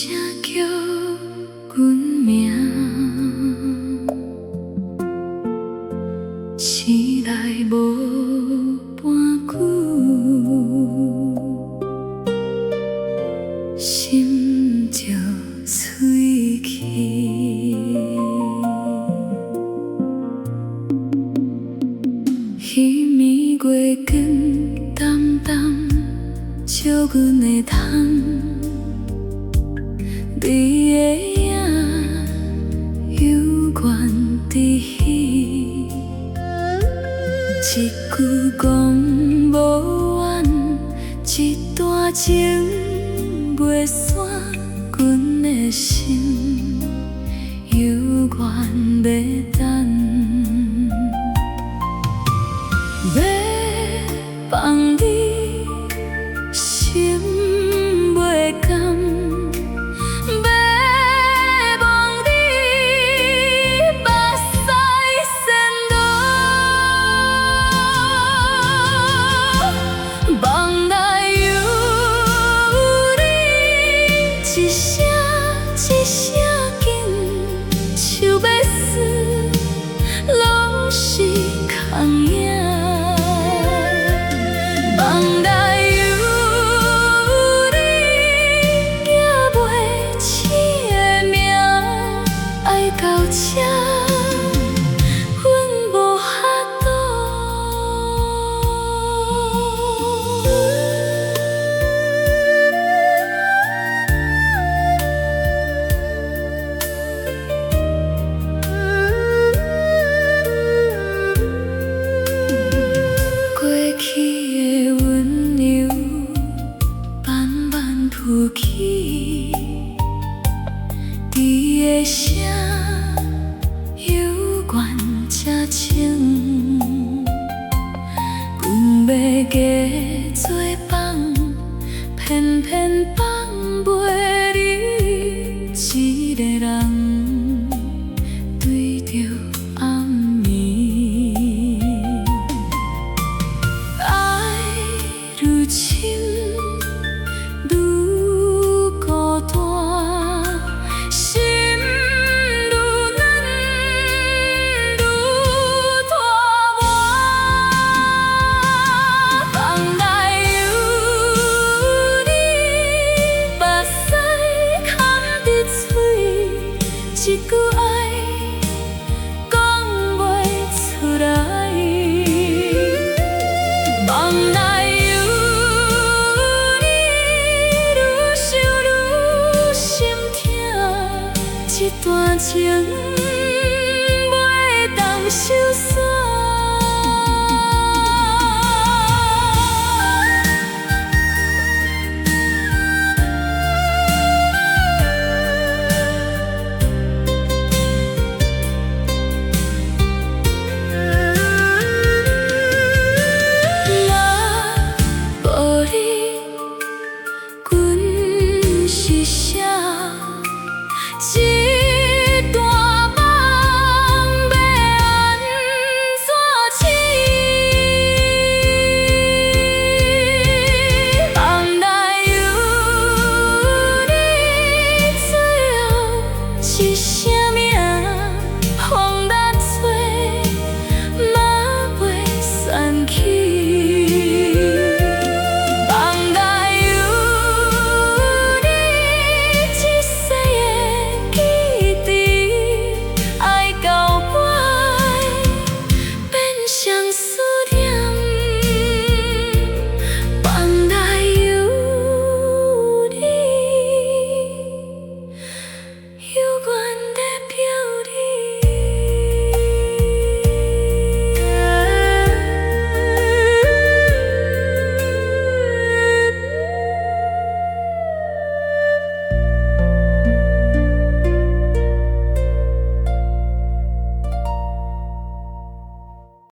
声叫阮名，醒来无半久，心就碎去。彼暝月光淡淡，照阮的窗。你的影犹原伫彼，一句讲无完，一段情袂散，阮的心犹原在等，要放你心袂甘。一声一声紧，想要死，拢是空影。梦内有你，寄袂起的名，爱到这，阮无法度。浮起，你的声犹原这清，阮要加做放，偏偏放袂你一个人，对着暗暝，爱愈深。一句爱讲袂出来，梦内有你，愈想愈心痛，一段情袂当收。